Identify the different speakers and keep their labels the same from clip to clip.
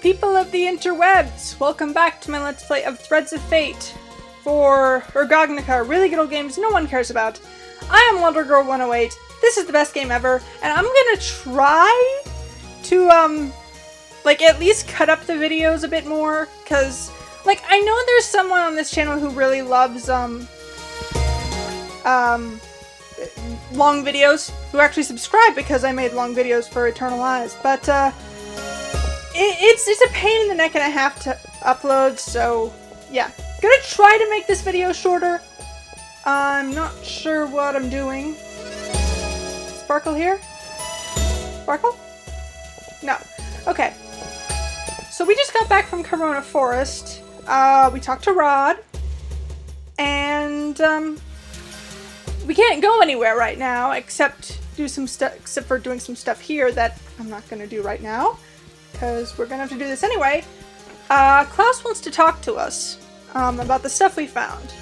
Speaker 1: People of the interwebs, welcome back to my Let's Play of Threads of Fate for RGOGNOCA, really good old games no one cares about. I am WonderGirl108, this is the best game ever, and I'm gonna try to, at least cut up the videos a bit more, because, I know there's someone on this channel who really loves, long videos, who actually subscribe because I made long videos for Eternal Eyes, but, it's a pain in the neck and a half to upload, so yeah. Gonna try to make this video shorter. I'm not sure what I'm doing. Sparkle here? Sparkle? No. Okay. So we just got back from Corona Forest. We talked to Rod. And, we can't go anywhere right now except for doing some stuff here that I'm not gonna do right now, because we're gonna have to do this anyway. Klaus wants to talk to us about the stuff we found.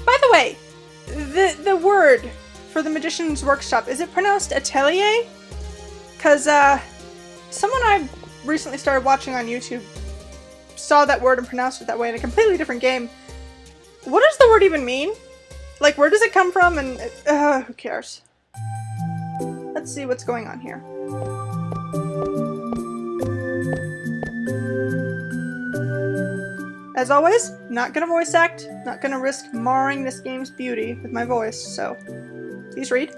Speaker 1: By the way, the word for the Magician's Workshop, is it pronounced atelier? Because someone I recently started watching on YouTube saw that word and pronounced it that way in a completely different game. What does the word even mean? Where does it come from? And who cares? Let's see what's going on here. As always, not gonna voice act, not gonna risk marring this game's beauty with my voice, so please read.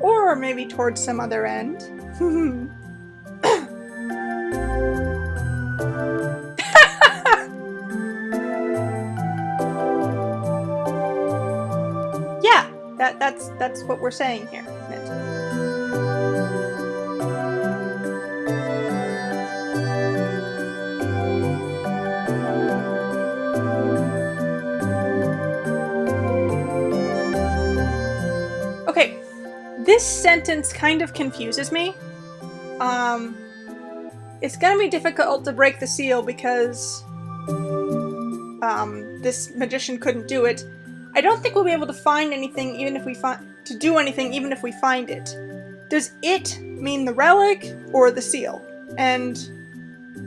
Speaker 1: Or maybe towards some other end. Yeah, that's what we're saying here. Okay. This sentence kind of confuses me. It's gonna be difficult to break the seal because this magician couldn't do it. I don't think we'll be able to find anything even if we even if we find it. Does it mean the relic or the seal? And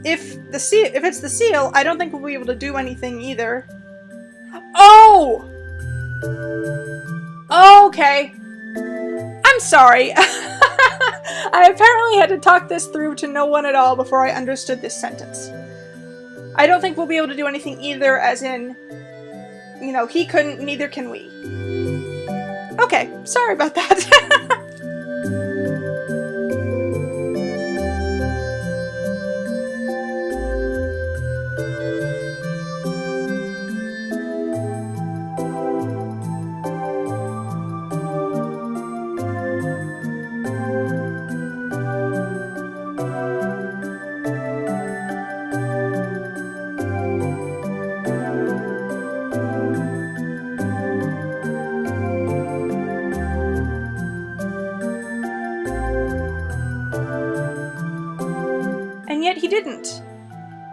Speaker 1: if it's the seal, I don't think we'll be able to do anything either. Oh! Okay. I'm sorry. I apparently had to talk this through to no one at all before I understood this sentence. I don't think we'll be able to do anything either, as in, he couldn't, neither can we. Okay, sorry about that. And yet he didn't.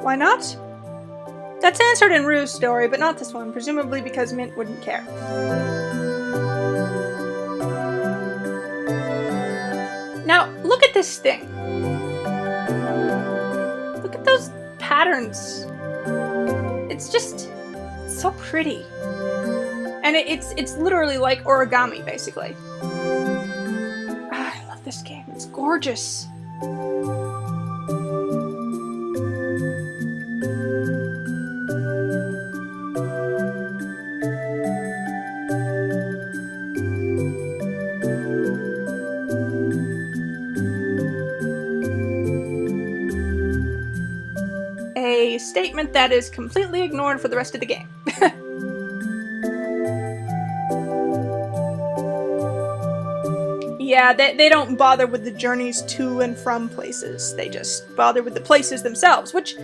Speaker 1: Why not? That's answered in Rue's story, but not this one, presumably because Mint wouldn't care. Now, look at this thing. Look at those patterns. It's so pretty. And it's literally like origami, basically. I love this game. It's gorgeous. statement that is completely ignored for the rest of the game. Yeah, they don't bother with the journeys to and from places. They just bother with the places themselves, which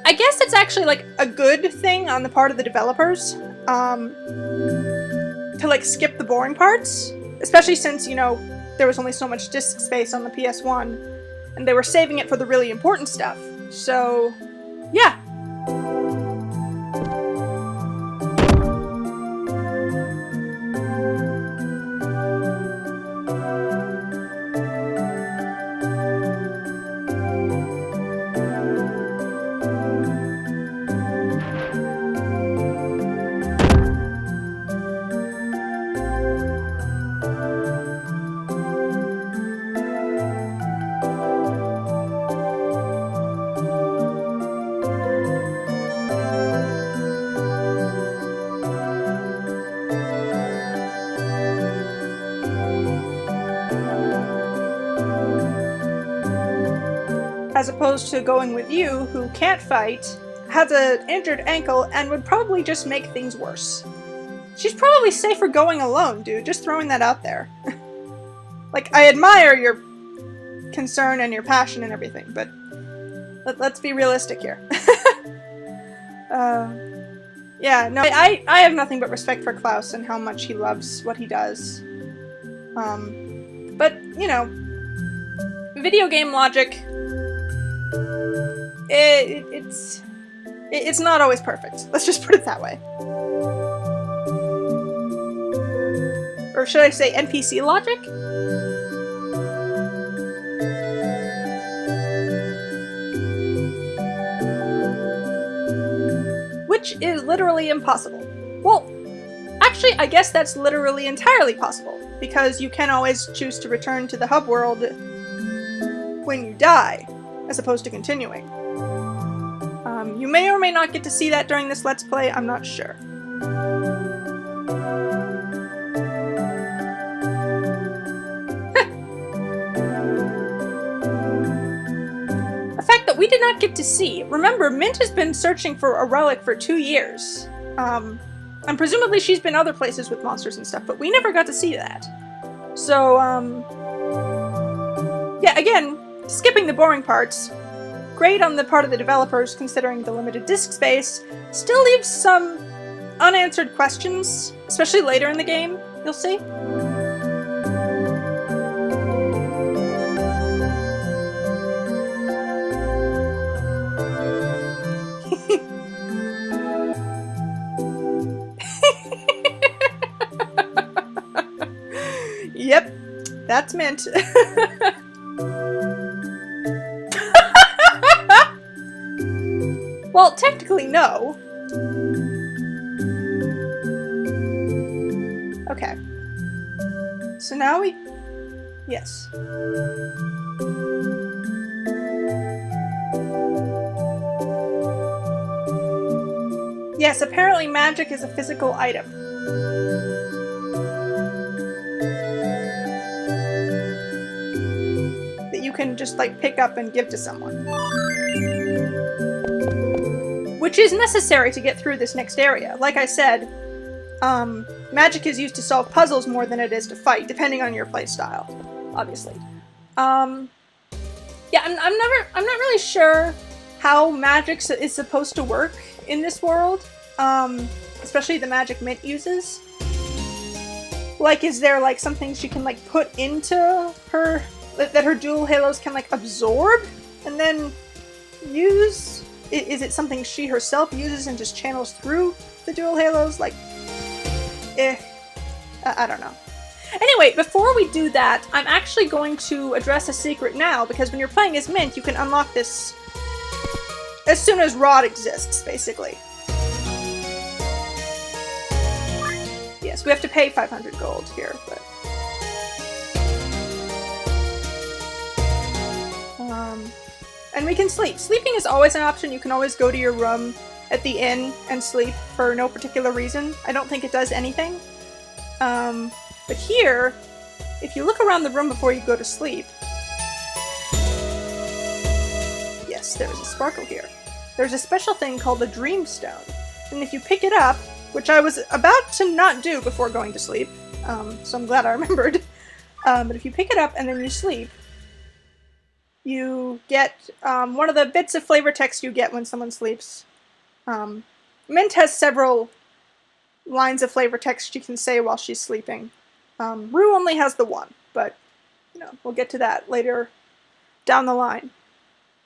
Speaker 1: I guess it's actually like a good thing on the part of the developers, to like skip the boring parts, especially since, you know, there was only so much disk space on the PS1, and they were saving it for the really important stuff. So, yeah. As opposed to going with you, who can't fight, has an injured ankle, and would probably just make things worse. She's probably safer going alone, dude, just throwing that out there. Like, I admire your concern and your passion and everything, but let's be realistic here. Yeah, no, I have nothing but respect for Klaus and how much he loves what he does. But, you know, video game logic, it's not always perfect. Let's just put it that way. Or should I say NPC logic? Which is literally impossible. Well, actually, I guess that's literally entirely possible, because you can always choose to return to the hub world when you die, as opposed to continuing. You may or may not get to see that during this Let's Play, I'm not sure. A fact that we did not get to see. Remember, Mint has been searching for a relic for 2 years. And presumably she's been other places with monsters and stuff, but we never got to see that. So, yeah, again, skipping the boring parts, great on the part of the developers considering the limited disk space, still leaves some unanswered questions, especially later in the game, you'll see. Yep, that's Mint. Well, technically, no. Okay. So now we... Yes. Yes, apparently magic is a physical item. That you can just, like, pick up and give to someone. Which is necessary to get through this next area. Like I said, magic is used to solve puzzles more than it is to fight, depending on your playstyle, obviously. Yeah, I'm not really sure how magic is supposed to work in this world, especially the magic Mint uses. Like, is there, like, something she can, like, put into her, that her dual halos can, like, absorb and then use? Is it something she herself uses and just channels through the dual halos? Like, I don't know. Anyway, before we do that, I'm actually going to address a secret now, because when you're playing as Mint, you can unlock this as soon as Rod exists, basically. Yes, we have to pay 500 gold here, but... And we can sleep. Sleeping is always an option. You can always go to your room at the inn and sleep for no particular reason. I don't think it does anything. But here, if you look around the room before you go to sleep... Yes, there is a sparkle here. there's a special thing called the Dreamstone. And if you pick it up, which I was about to not do before going to sleep, so I'm glad I remembered, but if you pick it up and then you sleep, you get one of the bits of flavor text you get when someone sleeps. Mint has several lines of flavor text she can say while she's sleeping. Rue only has the one, but you know, we'll get to that later down the line.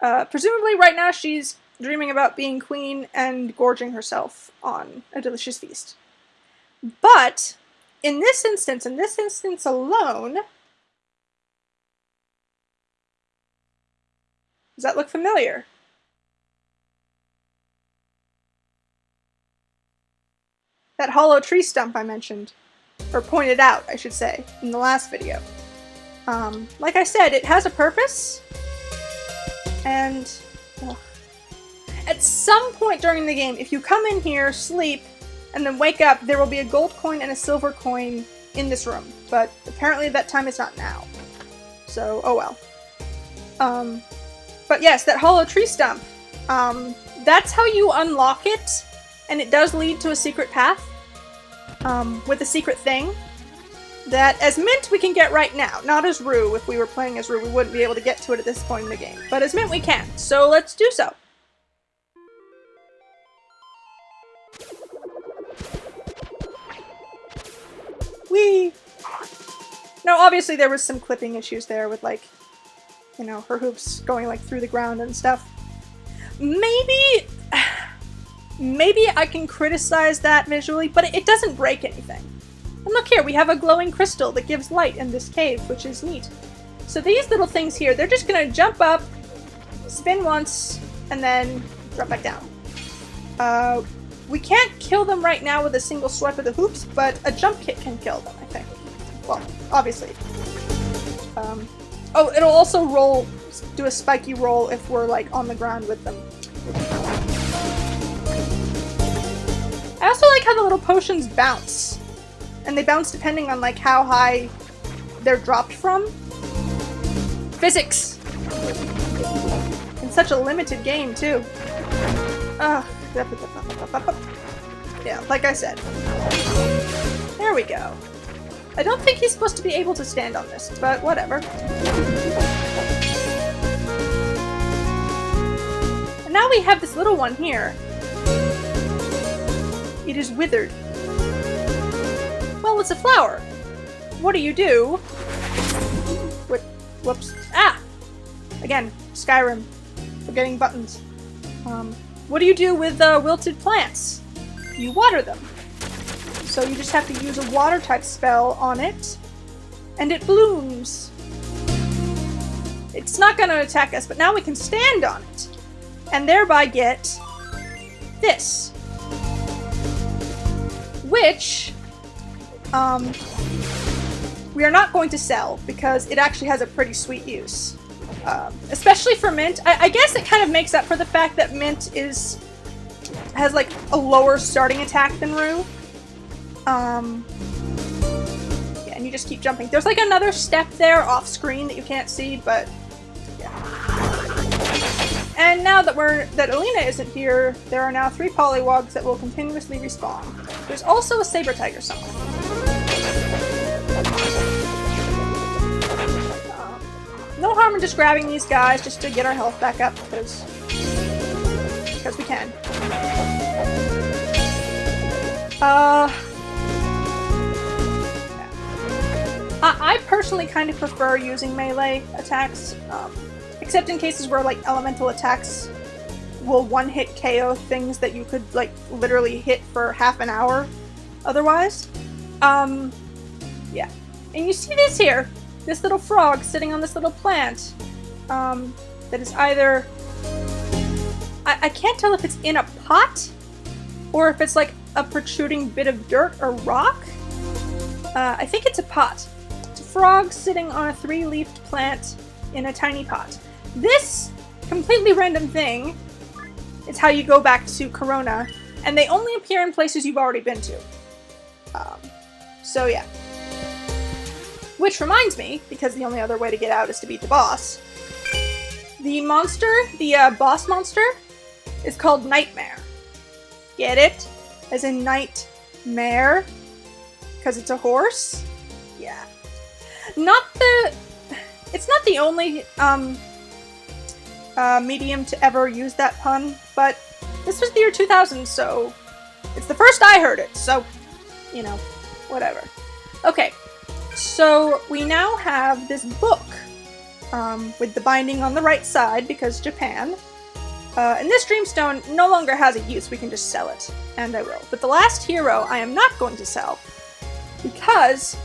Speaker 1: Presumably right now she's dreaming about being queen and gorging herself on a delicious feast. But in this instance alone, does that look familiar? That hollow tree stump I mentioned, or pointed out, I should say, in the last video. Like I said, it has a purpose, and at some point during the game, if you come in here, sleep, and then wake up, there will be a gold coin and a silver coin in this room, but apparently that time is not now. So, oh well. But yes, that hollow tree stump, that's how you unlock it, and it does lead to a secret path, with a secret thing that as Mint we can get right now. Not as Rue. If we were playing as Rue, we wouldn't be able to get to it at this point in the game. But as Mint we can, so let's do so. Whee! Now obviously there was some clipping issues there with, like, you know, her hoops going like through the ground and stuff. Maybe I can criticize that visually, but it doesn't break anything. And look here, we have a glowing crystal that gives light in this cave, which is neat. So these little things here, they're just gonna jump up, spin once, and then drop back down. We can't kill them right now with a single swipe of the hoops, but a jump kick can kill them, I think. Well, obviously. Oh, it'll also do a spiky roll if we're, like, on the ground with them. I also like how the little potions bounce. And they bounce depending on, like, how high they're dropped from. Physics! In such a limited game, too. Yeah, like I said. There we go. I don't think he's supposed to be able to stand on this, but whatever. And now we have this little one here. It is withered. Well, it's a flower. What do? Whoops. Ah! Again, Skyrim. Forgetting buttons. What do you do with wilted plants? You water them. So you just have to use a water type spell on it, and it blooms. It's not going to attack us, but now we can stand on it, and thereby get this. Which, we are not going to sell, because it actually has a pretty sweet use. Especially for Mint. I guess it kind of makes up for the fact that Mint has like a lower starting attack than Rue. Yeah, and you just keep jumping. There's like another step there off screen that you can't see, but yeah. And now that Alina isn't here, there are now 3 polywogs that will continuously respawn. There's also a saber tiger somewhere. No harm in just grabbing these guys just to get our health back up, because we can. I personally kind of prefer using melee attacks, except in cases where, like, elemental attacks will one-hit KO things that you could, like, literally hit for half an hour otherwise. Yeah. And you see this here, this little frog sitting on this little plant, that is either... I can't tell if it's in a pot, or if it's like a protruding bit of dirt or rock. I think it's a pot. It's a frog sitting on a 3-leafed plant in a tiny pot. This completely random thing is how you go back to Corona, and they only appear in places you've already been to. So yeah. Which reminds me, because the only other way to get out is to beat the boss, the monster, the boss monster, is called Nightmare. Get it? As in nightmare? Because it's a horse? Yeah. It's not the only medium to ever use that pun, but this was the year 2000, so it's the first I heard it, so, you know, whatever. Okay, so we now have this book with the binding on the right side, because Japan. And this Dreamstone no longer has a use, we can just sell it, and I will. But the last hero I am not going to sell, because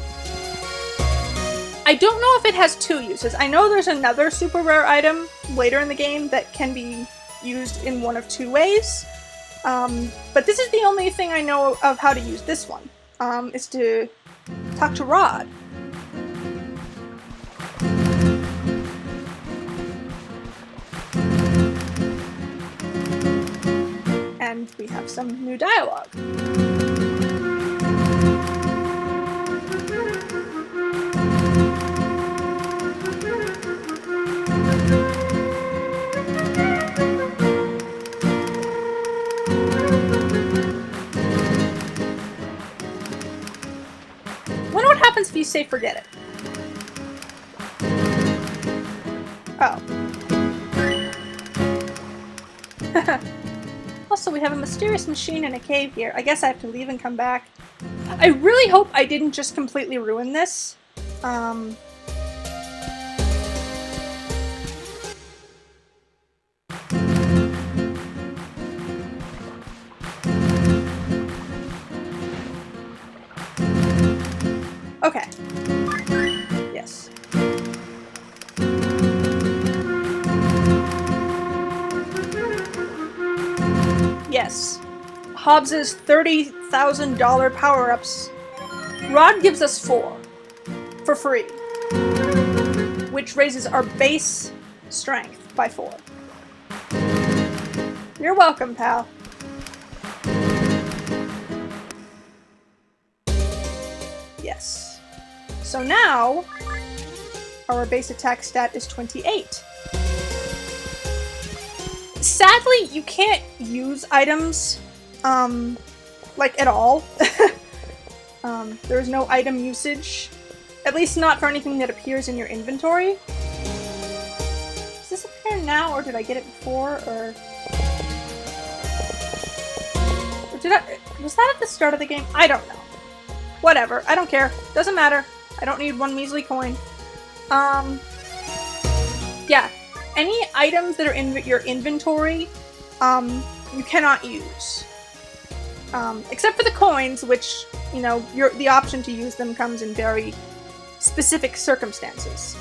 Speaker 1: I don't know if it has two uses. I know there's another super rare item later in the game that can be used in one of two ways, but this is the only thing I know of how to use this one, is to talk to Rod. And we have some new dialogue. Wonder what happens if you say forget it. Oh. Also, we have a mysterious machine in a cave here. I guess I have to leave and come back. I really hope I didn't just completely ruin this. Okay. Yes. Yes. Hobbs's $30,000 power-ups. Rod gives us 4. For free. Which raises our base strength by 4. You're welcome, pal. Yes. So now, our base attack stat is 28. Sadly, you can't use items, like, at all. There's no item usage. At least not for anything that appears in your inventory. Does this appear now, or did I get it before, or did I... Was that at the start of the game? I don't know. Whatever. I don't care. Doesn't matter. I don't need one measly coin. Yeah. Any items that are in your inventory, you cannot use. Except for the coins, which, you know, the option to use them comes in very specific circumstances.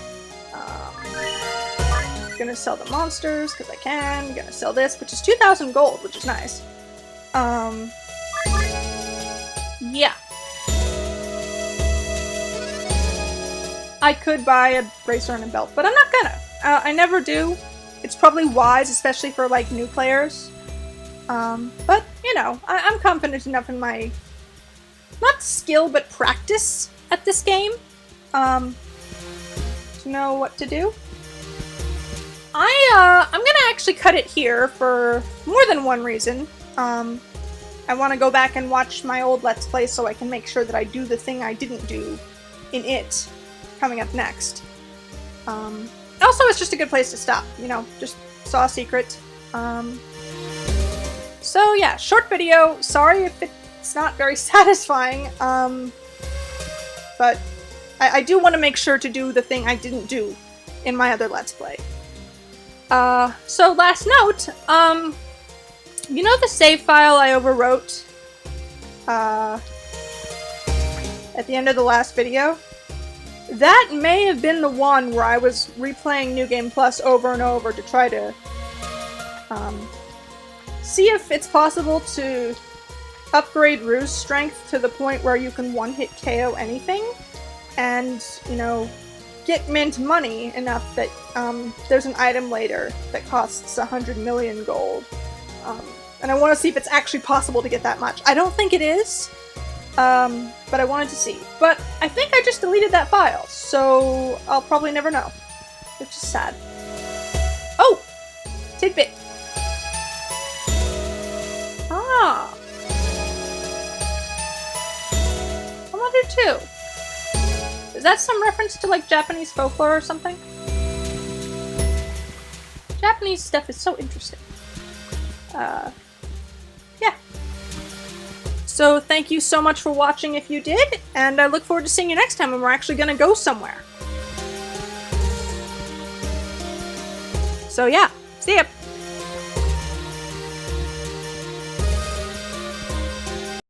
Speaker 1: Gonna sell the monsters, because I can. Gonna sell this, which is 2,000 gold, which is nice. Yeah. I could buy a bracer and a belt, but I'm not gonna. I never do. It's probably wise, especially for, like, new players. But, you know, I'm confident enough in my, not skill, but practice at this game, to know what to do. I'm gonna actually cut it here for more than one reason. I want to go back and watch my old Let's Play so I can make sure that I do the thing I didn't do in it coming up next. Also, it's just a good place to stop, you know, just saw a secret. So yeah, short video. Sorry if it's not very satisfying, but I do want to make sure to do the thing I didn't do in my other Let's Play. So last note, you know the save file I overwrote, at the end of the last video? That may have been the one where I was replaying New Game Plus over and over to try to, see if it's possible to upgrade Rue's strength to the point where you can one-hit KO anything, and, you know, get mint money enough that, there's an item later that costs 100 million gold. And I want to see if it's actually possible to get that much. I don't think it is, but I wanted to see. But I think I just deleted that file, so I'll probably never know. Which is sad. Oh! Tidbit. too. Is that some reference to like Japanese folklore or something? Japanese stuff is so interesting. Yeah. So thank you so much for watching if you did, and I look forward to seeing you next time when we're actually gonna go somewhere. So yeah, see ya!